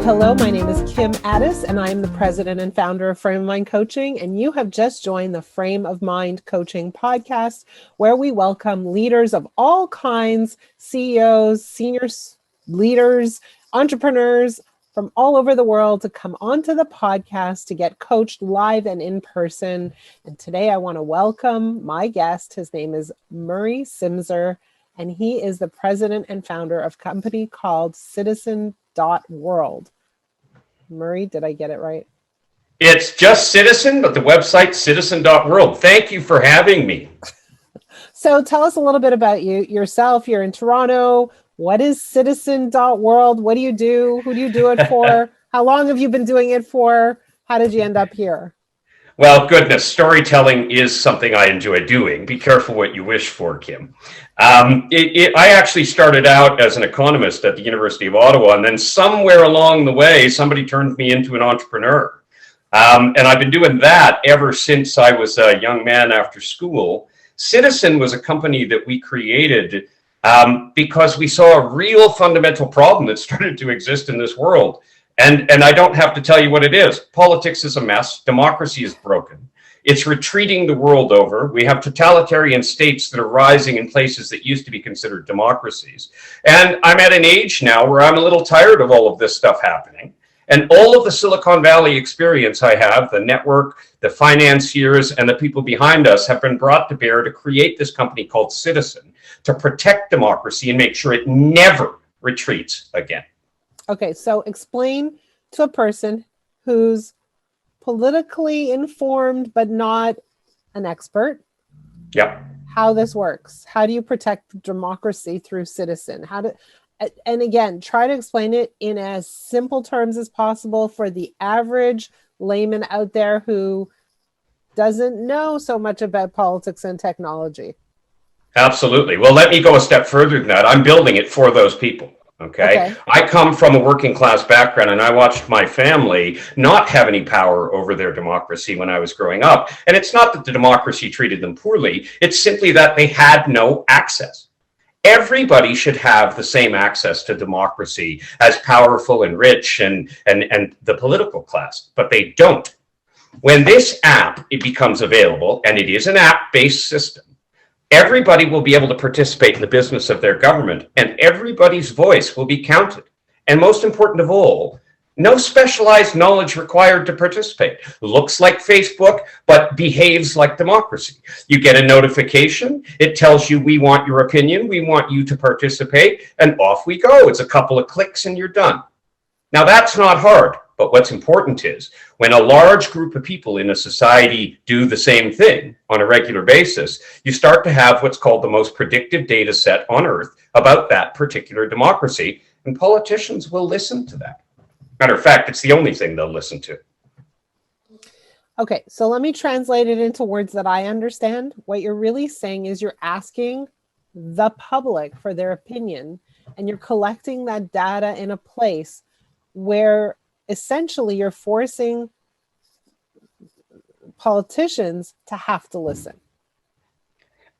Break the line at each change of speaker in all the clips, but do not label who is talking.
Hello. My name is Kim Addis, and I am the president and founder of Frame of Mind Coaching. And you have just joined the Frame of Mind Coaching podcast, where we welcome leaders of all kinds, CEOs, senior leaders, entrepreneurs from all over the world to come onto the podcast to get coached live and in person. And today I want to welcome my guest. His name is Murray Simser, and he is the president and founder of a company called CITIZN.world. Murray, did I get it right?
It's just Citizen, but the website CITIZN.world. Thank you for having me.
So tell us a little bit about yourself. You're in Toronto. What is CITIZN.world? What do you do? Who do you do it for? How long have you been doing it for? How did you end up here?
Well, goodness, storytelling is something I enjoy doing. Be careful what you wish for, Kim. I actually started out as an economist at the University of Ottawa, and then somewhere along the way, somebody turned me into an entrepreneur. And I've been doing that ever since I was a young man after school. Citizen was a company that we created because we saw a real fundamental problem that started to exist in this world. And I don't have to tell you what it is. Politics is a mess. Democracy is broken. It's retreating the world over. We have totalitarian states that are rising in places that used to be considered democracies. And I'm at an age now where I'm a little tired of all of this stuff happening. And all of the Silicon Valley experience I have, the network, the financiers, and the people behind us have been brought to bear to create this company called Citizen to protect democracy and make sure it never retreats again.
Okay, so explain to a person who's politically informed but not an expert.
Yep.
How this works. How do you protect democracy through Citizen? And again, try to explain it in as simple terms as possible for the average layman out there who doesn't know so much about politics and technology.
Absolutely. Well, let me go a step further than that. I'm building it for those people. Okay. I come from a working class background, and I watched my family not have any power over their democracy when I was growing up. And it's not that the democracy treated them poorly. It's simply that they had no access. Everybody should have the same access to democracy as powerful and rich and the political class, but they don't. When this app becomes available, and it is an app-based system, everybody will be able to participate in the business of their government, and everybody's voice will be counted. And most important of all, no specialized knowledge required to participate. Looks like Facebook, but behaves like democracy. You get a notification. It tells you, we want your opinion. We want you to participate. And off we go. It's a couple of clicks and you're done. Now, that's not hard. But what's important is when a large group of people in a society do the same thing on a regular basis, you start to have what's called the most predictive data set on earth about that particular democracy. And politicians will listen to that. Matter of fact, it's the only thing they'll listen to.
Okay, so let me translate it into words that I understand. What you're really saying is you're asking the public for their opinion, and you're collecting that data in a place where essentially you're forcing politicians to have to listen.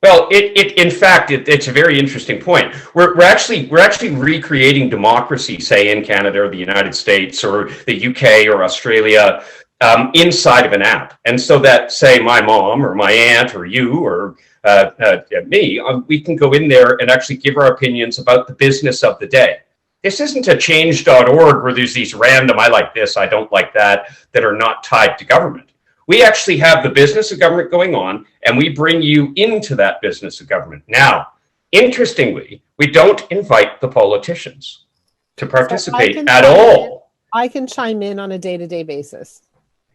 Well, in fact, it's a very interesting point. We're actually recreating democracy, say in Canada or the United States or the UK or Australia, inside of an app. And so that, say, my mom or my aunt or you or me, we can go in there and actually give our opinions about the business of the day. This isn't a change.org where there's these random, I like this, I don't like that are not tied to government. We actually have the business of government going on, and we bring you into that business of government. Now, interestingly, we don't invite the politicians to participate at all.
I can chime in on a day-to-day basis.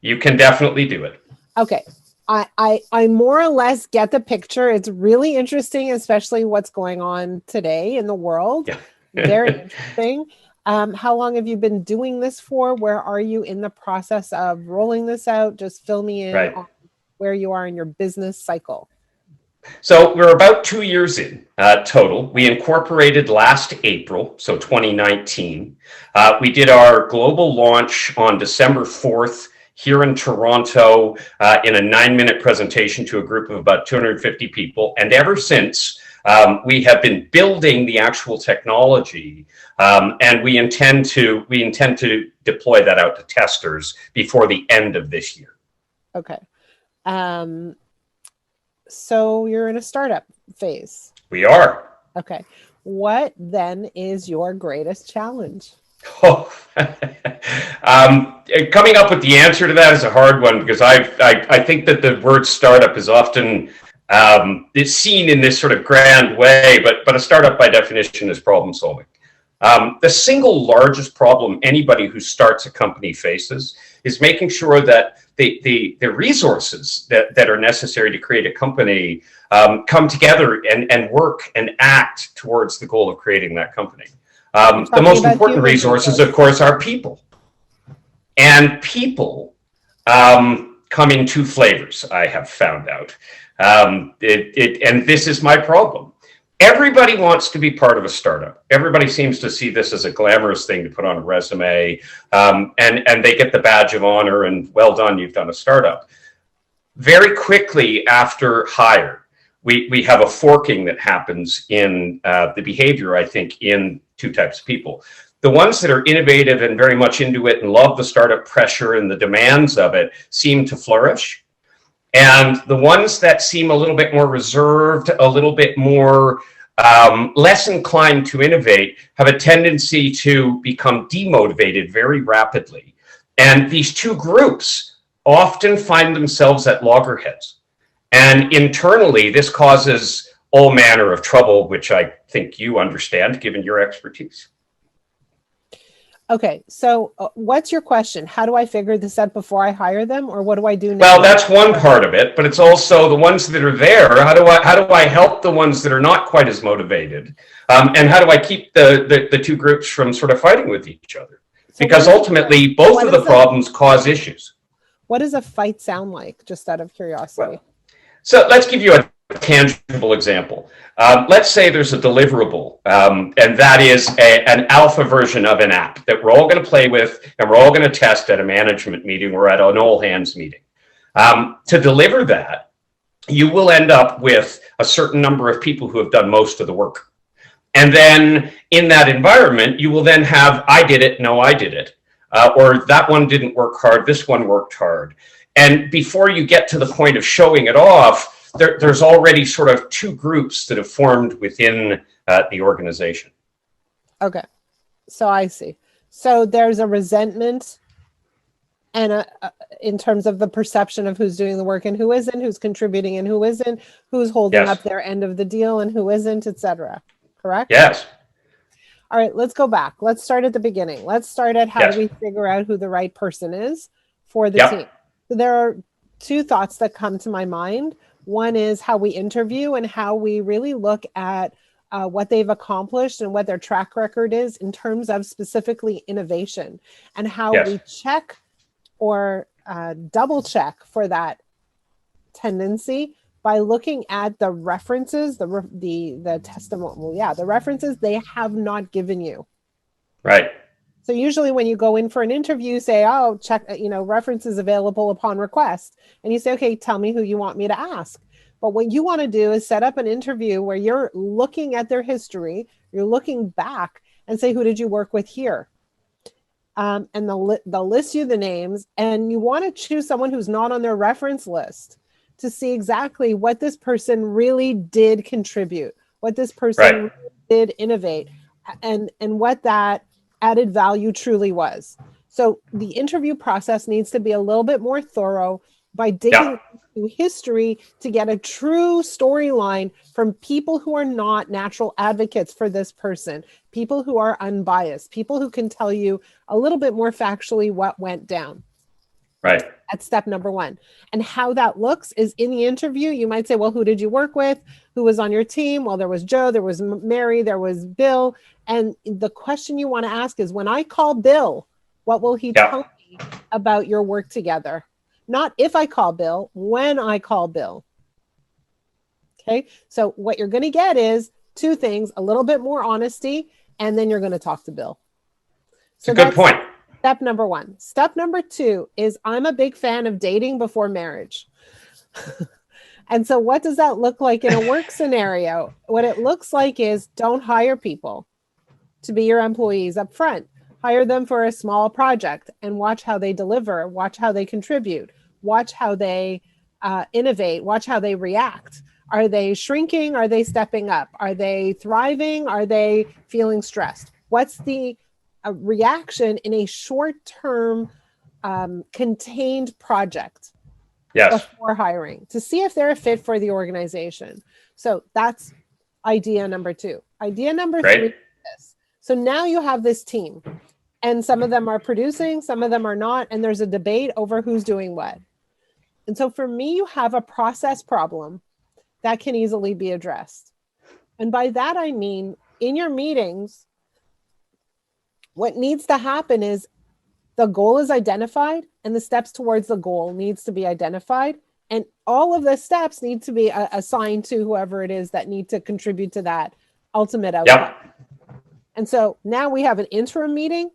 You can definitely do it.
Okay. I more or less get the picture. It's really interesting, especially what's going on today in the world.
Yeah.
Very interesting. How long have you been doing this for? Where are you in the process of rolling this out? Just fill me in on where you are in your business cycle.
So we're about 2 years in total. We incorporated last April, so 2019. We did our global launch on December 4th here in Toronto in a 9-minute presentation to a group of about 250 people. And ever since, We have been building the actual technology, and we intend to deploy that out to testers before the end of this year.
Okay. So you're in a startup phase.
We are.
Okay. What then is your greatest challenge?
Oh, coming up with the answer to that is a hard one, because I think that the word startup is often it's seen in this sort of grand way, but a startup by definition is problem solving. The single largest problem anybody who starts a company faces is making sure that the resources that are necessary to create a company come together and work and act towards the goal of creating that company. The most important resources, of course, are people. And people come in two flavors, I have found out. And this is my problem. Everybody wants to be part of a startup. Everybody seems to see this as a glamorous thing to put on a resume, and they get the badge of honor and well done, you've done a startup. Very quickly after hire, we have a forking that happens in the behavior, I think, in two types of people. The ones that are innovative and very much into it and love the startup pressure and the demands of it seem to flourish. And the ones that seem a little bit more reserved, a little bit more less inclined to innovate, have a tendency to become demotivated very rapidly. And these two groups often find themselves at loggerheads. And internally, this causes all manner of trouble, which I think you understand, given your expertise.
Okay, so what's your question? How do I figure this out before I hire them, or what do I do now?
Well, that's one part of it, but it's also the ones that are there. How do I help the ones that are not quite as motivated, and how do I keep the two groups from sort of fighting with each other? Because ultimately, both of the problems cause issues.
What does a fight sound like, just out of curiosity?
Well, so let's give you a tangible example. Let's say there's a deliverable, and that is an alpha version of an app that we're all going to play with and we're all going to test at a management meeting or at an all hands meeting. To deliver that, you will end up with a certain number of people who have done most of the work. And then in that environment, you will then have, I did it, no, I did it. Or that one didn't work hard, this one worked hard. And before you get to the point of showing it off, there's already sort of two groups that have formed within the organization.
Okay, so I see. So there's a resentment and in terms of the perception of who's doing the work and who isn't, who's contributing and who isn't, who's holding up their end of the deal and who isn't, etc. Correct?
Yes.
All right, let's go back. Let's start at the beginning. Let's start at how do we figure out who the right person is for the team. So there are two thoughts that come to my mind. One is how we interview and how we really look at what they've accomplished and what their track record is in terms of specifically innovation, and how we check or double check for that tendency by looking at the references, the testimonial, the references they have not given you.
Right.
So usually when you go in for an interview, you say, oh, check, references available upon request. And you say, okay, tell me who you want me to ask. But what you want to do is set up an interview where you're looking at their history, you're looking back and say, who did you work with here? And they'll list you the names, and you want to choose someone who's not on their reference list to see exactly what this person really did contribute, what this person really did innovate, and what that added value truly was. So the interview process needs to be a little bit more thorough by digging into history to get a true storyline from people who are not natural advocates for this person, people who are unbiased, people who can tell you a little bit more factually what went down.
Right.
That's step number one. And how that looks is in the interview, you might say, well, who did you work with? Who was on your team? Well, there was Joe, there was Mary, there was Bill. And the question you want to ask is, when I call Bill, what will he tell me about your work together? Not if I call Bill, when I call Bill. Okay. So what you're going to get is two things, a little bit more honesty, and then you're going to talk to Bill. So
it's a good point.
Step number one. Step number two is, I'm a big fan of dating before marriage. And so what does that look like in a work scenario? What it looks like is don't hire people to be your employees up front. Hire them for a small project and watch how they deliver, watch how they contribute, watch how they innovate, watch how they react. Are they shrinking? Are they stepping up? Are they thriving? Are they feeling stressed? What's the reaction in a short-term contained project?
Yes.
Before hiring to see if they're a fit for the organization. So that's idea number 2. Idea number 3 is this. So now you have this team and some of them are producing, some of them are not, and there's a debate over who's doing what. And so for me, you have a process problem that can easily be addressed. And by that, I mean, in your meetings, what needs to happen is the goal is identified and the steps towards the goal needs to be identified. And all of the steps need to be assigned to whoever it is that need to contribute to that ultimate outcome. Yep. And so now we have an interim meeting.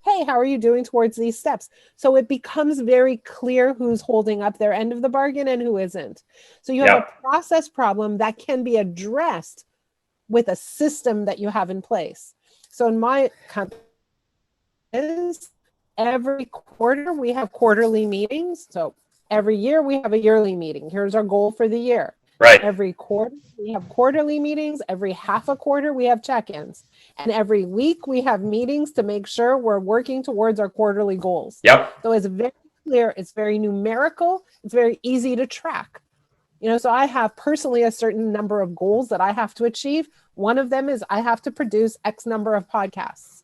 Hey, how are you doing towards these steps? So it becomes very clear who's holding up their end of the bargain and who isn't. So you have a process problem that can be addressed with a system that you have in place. So in my company, every quarter we have quarterly meetings. So every year we have a yearly meeting. Here's our goal for the year.
Right.
Every quarter we have quarterly meetings. Every half a quarter we have check-ins. And every week we have meetings to make sure we're working towards our quarterly goals.
Yep.
So it's very clear. It's very numerical. It's very easy to track. So I have personally a certain number of goals that I have to achieve. One of them is I have to produce X number of podcasts.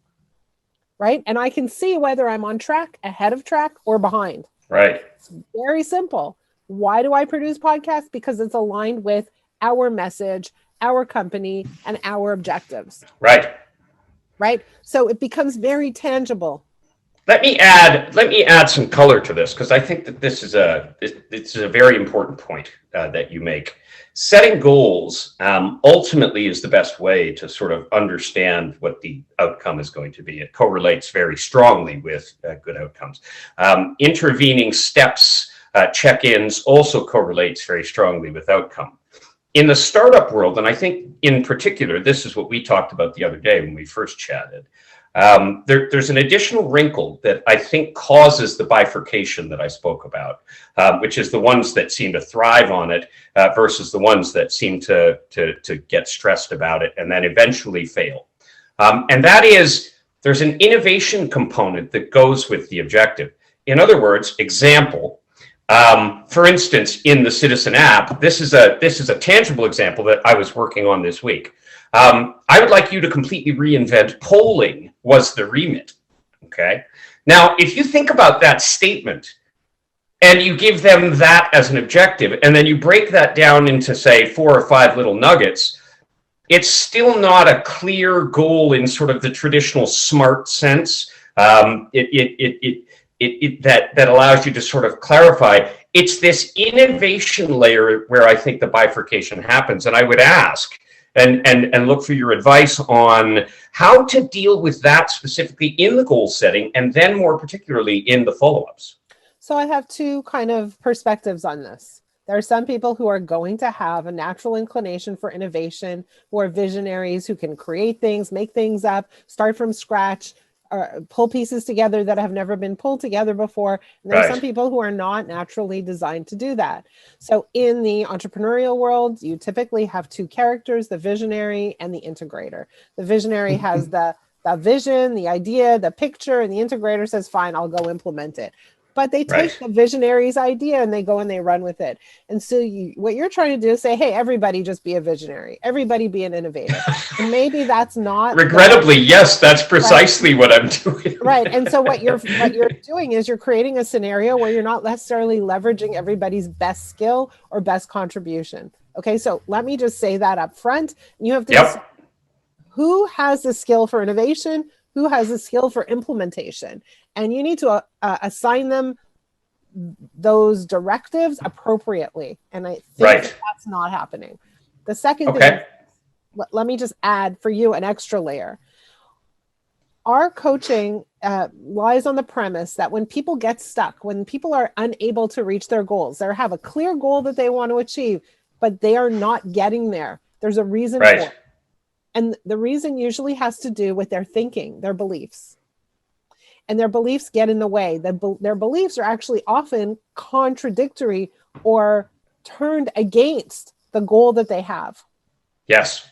Right? And I can see whether I'm on track, ahead of track, or behind.
Right.
It's very simple. Why do I produce podcasts? Because it's aligned with our message, our company, and our objectives.
Right.
Right? So it becomes very tangible.
Let me add some color to this, because I think that this is a very important point that you make. Setting goals ultimately is the best way to sort of understand what the outcome is going to be. It correlates very strongly with good outcomes. Intervening steps, check-ins also correlates very strongly with outcome. In the startup world, and I think in particular, this is what we talked about the other day when we first chatted, there's an additional wrinkle that I think causes the bifurcation that I spoke about, which is the ones that seem to thrive on it versus the ones that seem to get stressed about it and then eventually fail. And that is, there's an innovation component that goes with the objective. In other words, example, for instance, in the CITIZN app, this is a tangible example that I was working on this week. I would like you to completely reinvent polling was the remit. Okay. Now, if you think about that statement and you give them that as an objective, and then you break that down into, say, 4 or 5 little nuggets, it's still not a clear goal in sort of the traditional SMART sense. That allows you to sort of clarify. It's this innovation layer where I think the bifurcation happens. And I would ask, and look for your advice on how to deal with that specifically in the goal setting, and then more particularly in the follow-ups.
So I have 2 kind of perspectives on this. There are some people who are going to have a natural inclination for innovation, who are visionaries, who can create things, make things up, start from scratch, pull pieces together that have never been pulled together before. And there are some people who are not naturally designed to do that. So in the entrepreneurial world, you typically have 2 characters, the visionary and the integrator. The visionary has the vision, the idea, the picture, and the integrator says, fine, I'll go implement it. But they take the visionary's idea and they go and they run with it. And so what you're trying to do is say, hey, everybody just be a visionary. Everybody be an innovator. And maybe that's not.
Regrettably, yes, that's precisely what I'm doing.
Right. And so what you're doing is you're creating a scenario where you're not necessarily leveraging everybody's best skill or best contribution. Okay. So let me just say that up front. You have to decide who has the skill for innovation, who has the skill for implementation. And you need to assign them those directives appropriately. And I think that's not happening. The second thing, let me just add for you an extra layer. Our coaching lies on the premise that when people get stuck, when people are unable to reach their goals, they have a clear goal that they want to achieve, but they are not getting there. There's a reason for it. And the reason usually has to do with their thinking, their beliefs. And their beliefs get in the way. Their beliefs are actually often contradictory or turned against the goal that they have.
Yes.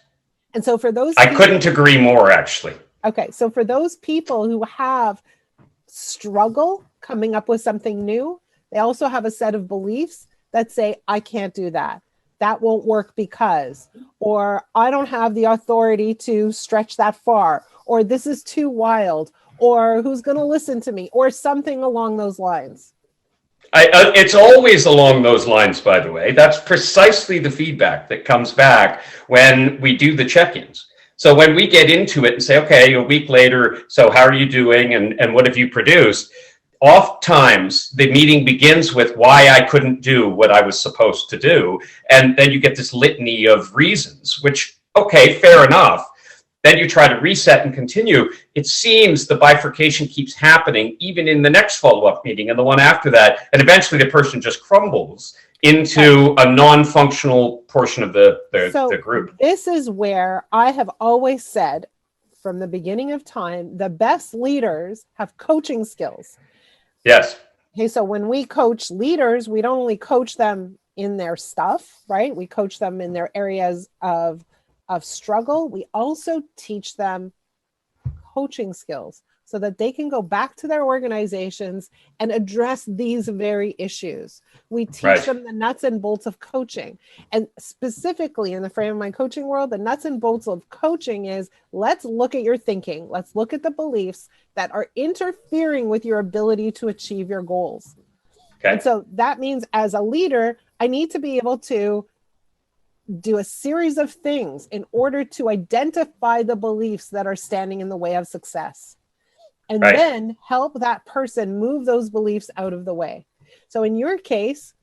And so for those
I couldn't agree more, actually.
Okay, so for those people who have struggle coming up with something new, they also have a set of beliefs that say, I can't do that. That won't work because, or I don't have the authority to stretch that far, or this is too wild, or who's going to listen to me, or something along those lines.
It's always along those lines, by the way. That's precisely the feedback that comes back when we do the check-ins. So when we get into it and say, okay, a week later, so how are you doing and what have you produced? Oftentimes the meeting begins with why I couldn't do what I was supposed to do. And then you get this litany of reasons, which, okay, fair enough. Then you try to reset and continue. It seems the bifurcation keeps happening even in the next follow-up meeting and the one after that. And eventually the person just crumbles into a non-functional portion of the group.
This is where I have always said from the beginning of time, the best leaders have coaching skills.
Yes.
Okay, so when we coach leaders, we don't only coach them in their stuff, right? We coach them in their areas of struggle. We also teach them coaching skills so that they can go back to their organizations and address these very issues. We teach them the nuts and bolts of coaching. And specifically in the frame of mind coaching world, the nuts and bolts of coaching is, let's look at your thinking. Let's look at the beliefs that are interfering with your ability to achieve your goals. Okay. And so that means as a leader, I need to be able to do a series of things in order to identify the beliefs that are standing in the way of success. And then help that person move those beliefs out of the way. So in your case,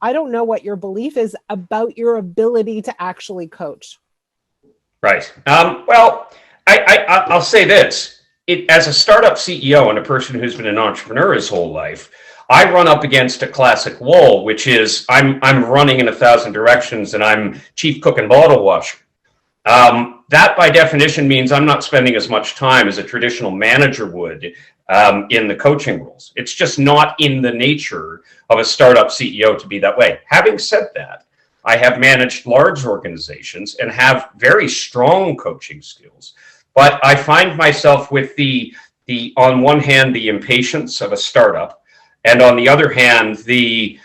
I don't know what your belief is about your ability to actually coach.
Right. Well, I'll say this. As a startup CEO and a person who's been an entrepreneur his whole life, I run up against a classic wall, which is I'm running in 1,000 directions and I'm chief cook and bottle washer. That by definition means I'm not spending as much time as a traditional manager would in the coaching roles. It's just not in the nature of a startup CEO to be that way. Having said that, I have managed large organizations and have very strong coaching skills, but I find myself with the on one hand, the impatience of a startup, and on the other hand, the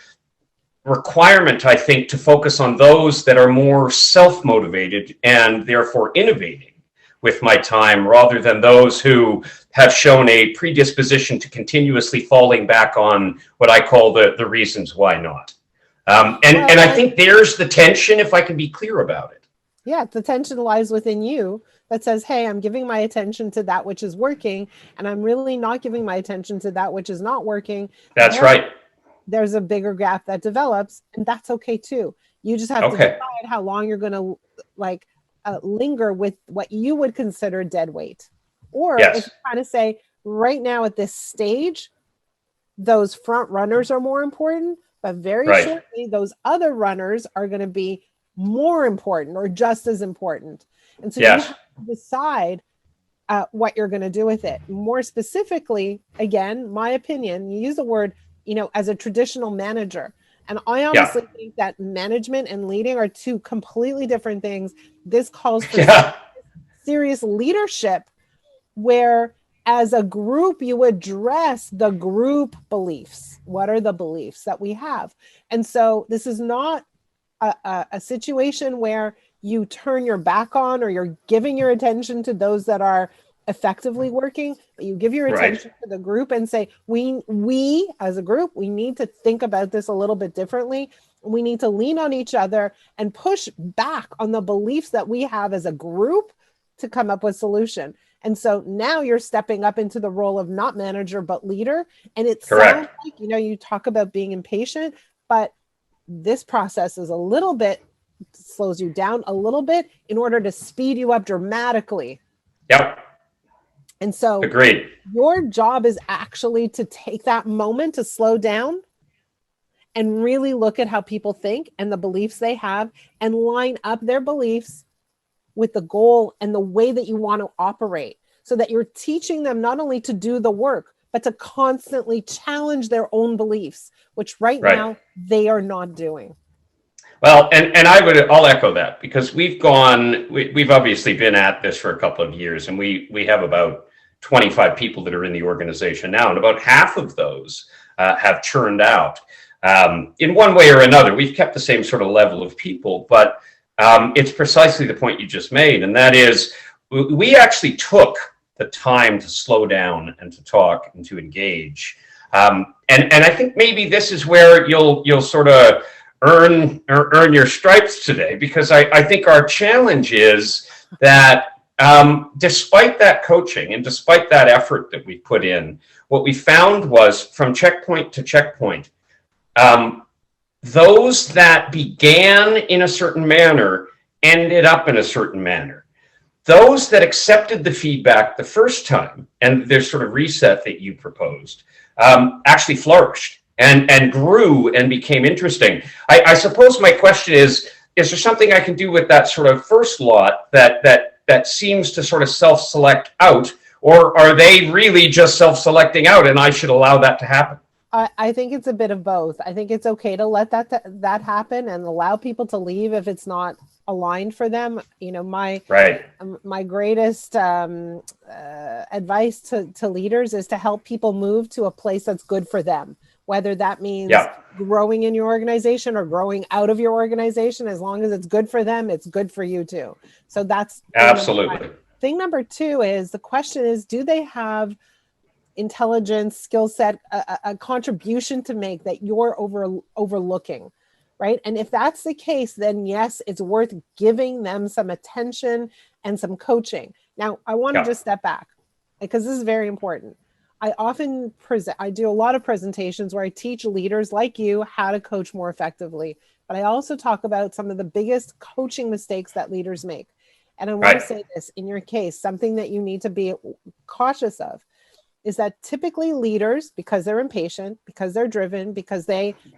requirement, I think, to focus on those that are more self-motivated and therefore innovating with my time rather than those who have shown a predisposition to continuously falling back on what I call the reasons why not. And I think there's the tension, if I can be clear about it.
Yeah, the tension lies within you that says, hey, I'm giving my attention to that which is working, and I'm really not giving my attention to that which is not working.
That's right.
There's a bigger gap that develops, and that's okay too. You just have to decide how long you're going to linger with what you would consider dead weight. Or if you kind of say, right now at this stage, those front runners are more important, but very shortly, those other runners are going to be more important or just as important. And so you have to decide what you're going to do with it. More specifically, again, my opinion, you use the word, as a traditional manager. And I honestly think that management and leading are two completely different things. This calls for serious leadership where as a group, you address the group beliefs. What are the beliefs that we have? And so this is not a situation where you turn your back on or you're giving your attention to those that are effectively working, but you give your attention to the group and say, we as a group, we need to think about this a little bit differently. We need to lean on each other and push back on the beliefs that we have as a group to come up with solution. And so now you're stepping up into the role of not manager, but leader. And it sounds like, you talk about being impatient, but this process is a little bit, slows you down a little bit in order to speed you up dramatically.
Yep.
And so
agreed.
Your job is actually to take that moment to slow down and really look at how people think and the beliefs they have and line up their beliefs with the goal and the way that you want to operate, so that you're teaching them not only to do the work, but to constantly challenge their own beliefs, which right now they are not doing.
Well, and I'll echo that, because we've obviously been at this for a couple of years, and we have about 25 people that are in the organization now, and about half of those have churned out in one way or another. We've kept the same sort of level of people, but it's precisely the point you just made, and that is we actually took the time to slow down and to talk and to engage. And I think maybe this is where you'll sort of earn your stripes today, because I think our challenge is that despite that coaching and despite that effort that we put in, what we found was, from checkpoint to checkpoint, those that began in a certain manner ended up in a certain manner. Those that accepted the feedback the first time and their sort of reset that you proposed actually flourished and grew and became interesting. I suppose my question is there something I can do with that sort of first lot that seems to sort of self-select out, or are they really just self-selecting out and I should allow that to happen?
I think it's a bit of both. I think it's okay to let that happen and allow people to leave if it's not aligned for them. You know, my greatest advice to leaders is to help people move to a place that's good for them, whether that means growing in your organization or growing out of your organization. As long as it's good for them, it's good for you too. So that's
absolutely.
Thing number two is, the question is, do they have intelligence, skill set, a contribution to make that you're overlooking, right? And if that's the case, then yes, it's worth giving them some attention and some coaching. Now, I want to just step back, because this is very important. I often I do a lot of presentations where I teach leaders like you how to coach more effectively, but I also talk about some of the biggest coaching mistakes that leaders make. And I want to say this, in your case, something that you need to be cautious of is that typically leaders, because they're impatient, because they're driven, because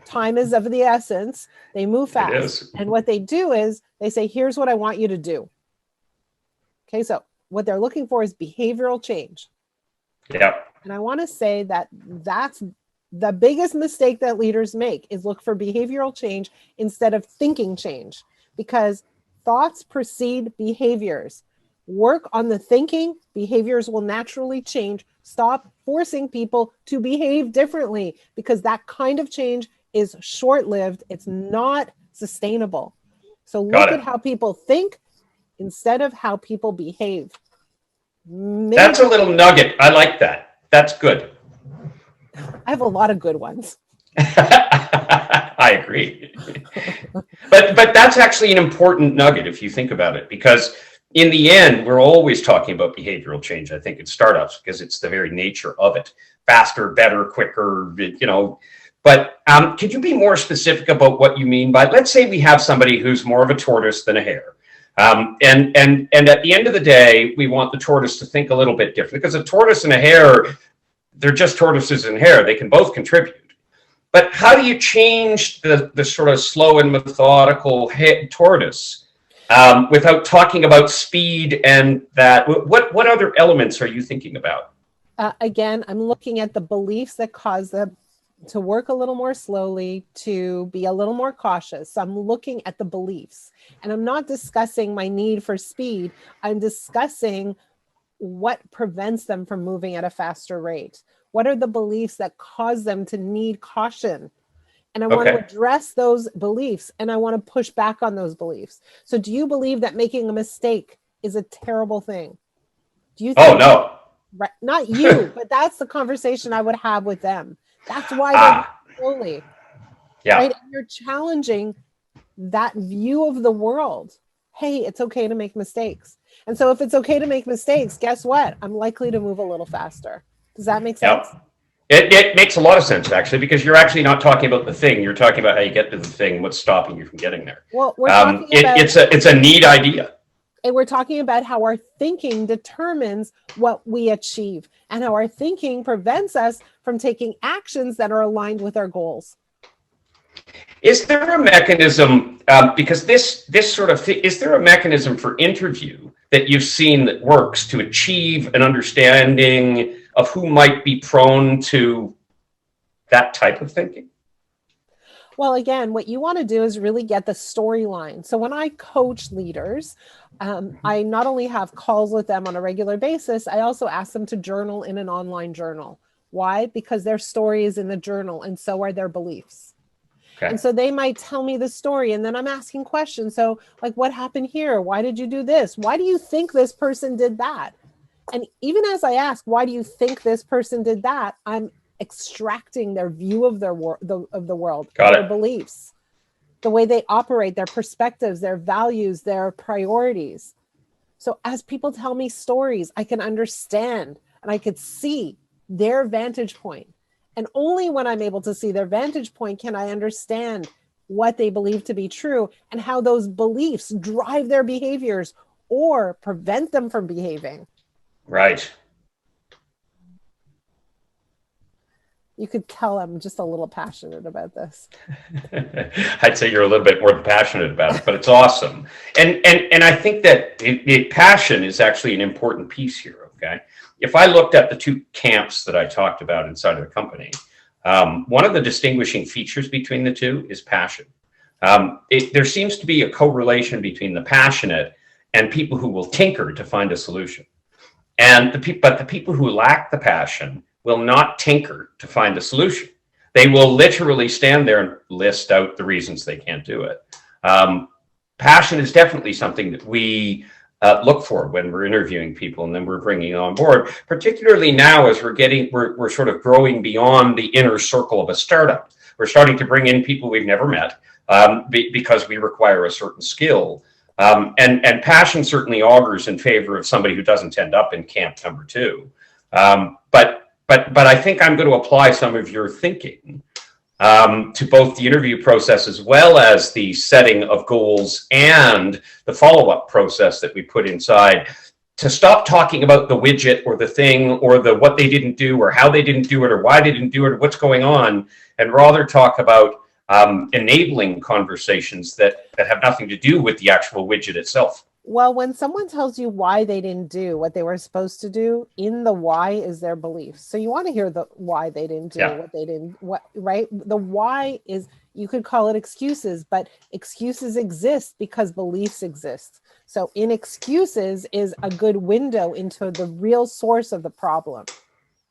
time is of the essence, they move fast. And what they do is they say, here's what I want you to do. Okay, so what they're looking for is behavioral change.
Yeah.
And I want to say that that's the biggest mistake that leaders make, is look for behavioral change instead of thinking change, because thoughts precede behaviors. Work on the thinking, behaviors will naturally change. Stop forcing people to behave differently, because that kind of change is short-lived. It's not sustainable. So look at how people think instead of how people behave.
That's a little nugget. I like that. That's good.
I have a lot of good ones.
I agree. But that's actually an important nugget if you think about it, because in the end, we're always talking about behavioral change, I think, in startups, because it's the very nature of it. Faster, better, quicker, you know. But could you be more specific about what you mean by, let's say we have somebody who's more of a tortoise than a hare. And at the end of the day, we want the tortoise to think a little bit different, because a tortoise and a hare, they're just tortoises and hare. They can both contribute. But how do you change the sort of slow and methodical tortoise without talking about speed and that? What other elements are you thinking about?
Again, I'm looking at the beliefs that cause them to work a little more slowly, to be a little more cautious. So I'm looking at the beliefs, and I'm not discussing my need for speed. I'm discussing what prevents them from moving at a faster rate. What are the beliefs that cause them to need caution? And I want to address those beliefs, and I want to push back on those beliefs. So do you believe that making a mistake is a terrible thing? Do you think
no.
Right, not you, but that's the conversation I would have with them. That's why they're slowly. Yeah. Right? And you're challenging that view of the world. Hey, it's okay to make mistakes. And so if it's okay to make mistakes, guess what? I'm likely to move a little faster. Does that make sense?
Yep. It makes a lot of sense, actually, because you're actually not talking about the thing. You're talking about how you get to the thing, what's stopping you from getting there.
Well, we're talking
about... It's a neat idea.
And we're talking about how our thinking determines what we achieve and how our thinking prevents us from taking actions that are aligned with our goals.
Is there a mechanism, because this sort of thing, is there a mechanism for interview that you've seen that works to achieve an understanding of who might be prone to that type of thinking?
Well, again, what you want to do is really get the storyline. So when I coach leaders, I not only have calls with them on a regular basis, I also ask them to journal in an online journal. Why? Because their story is in the journal and so are their beliefs. Okay. And so they might tell me the story and then I'm asking questions. So like, what happened here? Why did you do this? Why do you think this person did that? And even as I ask, why do you think this person did that? I'm extracting their view of their of the world, their beliefs, the way they operate, their perspectives, their values, their priorities. So as people tell me stories, I can understand and I could see their vantage point. And only when I'm able to see their vantage point can I understand what they believe to be true and how those beliefs drive their behaviors or prevent them from behaving.
Right.
You could tell I'm just a little passionate about this.
I'd say you're a little bit more passionate about it, but it's awesome. And I think that passion is actually an important piece here, okay? If I looked at the two camps that I talked about inside of the company, one of the distinguishing features between the two is passion. There seems to be a correlation between the passionate and people who will tinker to find a solution. But the people who lack the passion will not tinker to find a solution. They will literally stand there and list out the reasons they can't do it. Passion is definitely something that we look for when we're interviewing people and then we're bringing on board, particularly now as we're sort of growing beyond the inner circle of a startup. We're starting to bring in people we've never met because we require a certain skill. And passion certainly augurs in favor of somebody who doesn't end up in camp number 2. But I think I'm going to apply some of your thinking to both the interview process as well as the setting of goals and the follow-up process that we put inside, to stop talking about the widget or the thing or the what they didn't do or how they didn't do it or why they didn't do it or what's going on, and rather talk about enabling conversations that have nothing to do with the actual widget itself.
Well, when someone tells you why they didn't do what they were supposed to do, in the why is their belief. So you want to hear the why they didn't do what they didn't, right? The why is, you could call it excuses, but excuses exist because beliefs exist. So in excuses is a good window into the real source of the problem.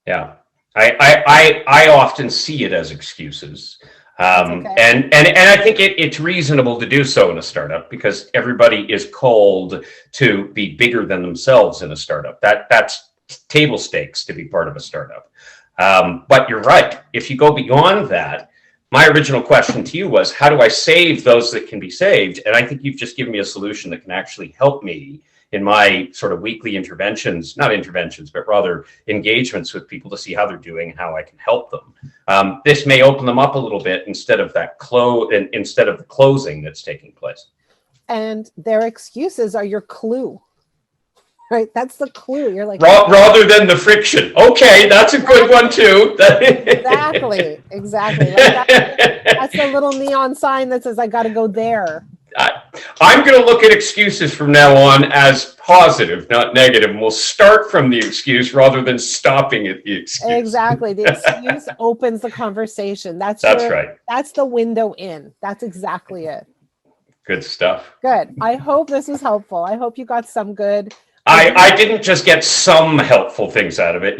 Yeah.
I often see it as excuses. Okay. And I think it's reasonable to do so in a startup because everybody is called to be bigger than themselves in a startup. That's table stakes to be part of a startup. But you're right. If you go beyond that, my original question to you was, how do I save those that can be saved? And I think you've just given me a solution that can actually help me in my sort of weekly interventions, not interventions, but rather engagements with people to see how they're doing and how I can help them. This may open them up a little bit instead of the closing that's taking place.
And their excuses are your clue, right? That's the clue. You're like,
rather than the friction. Okay, that's a good one too.
Exactly. Like that's the little neon sign that says, I got to go there.
I'm going to look at excuses from now on as positive, not negative. And we'll start from the excuse rather than stopping at the excuse.
Exactly. The excuse opens the conversation. That's right. That's the window in. That's exactly it.
Good stuff.
Good. I hope this was helpful. I hope you got some good.
I didn't just get some helpful things out of it.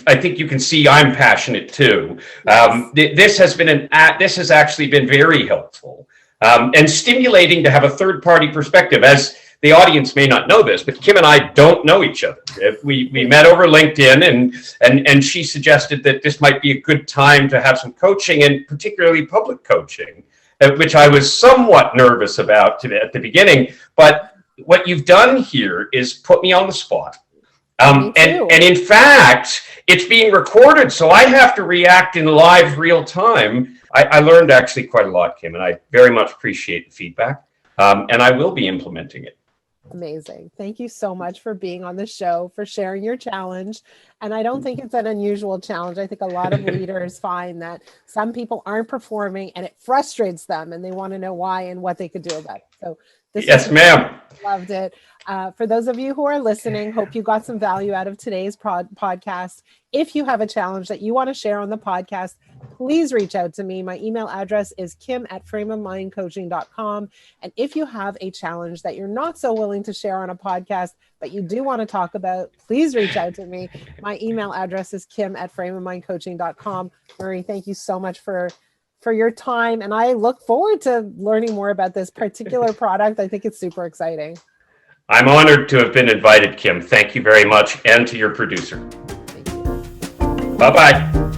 I think you can see I'm passionate too. Yes. This has actually been very helpful. And stimulating to have a third-party perspective. As the audience may not know this, but Kim and I don't know each other. We met over LinkedIn, and she suggested that this might be a good time to have some coaching, and particularly public coaching, which I was somewhat nervous about at the beginning. But what you've done here is put me on the spot. And in fact, it's being recorded, so I have to react in live real time. I learned actually quite a lot, Kim, and I very much appreciate the feedback, and I will be implementing it.
Amazing. Thank you so much for being on the show, for sharing your challenge. And I don't think it's an unusual challenge. I think a lot of leaders find that some people aren't performing and it frustrates them and they want to know why and what they could do about it. So
yes, ma'am.
Loved it. For those of you who are listening, hope you got some value out of today's podcast. If you have a challenge that you want to share on the podcast, please reach out to me. My email address is kim@frameofmindcoaching.com. And if you have a challenge that you're not so willing to share on a podcast, but you do want to talk about, please reach out to me. My email address is kim@frameofmindcoaching.com. Murray, thank you so much for your time. And I look forward to learning more about this particular product. I think it's super exciting.
I'm honored to have been invited, Kim. Thank you very much. And to your producer.
Thank you.
Bye-bye.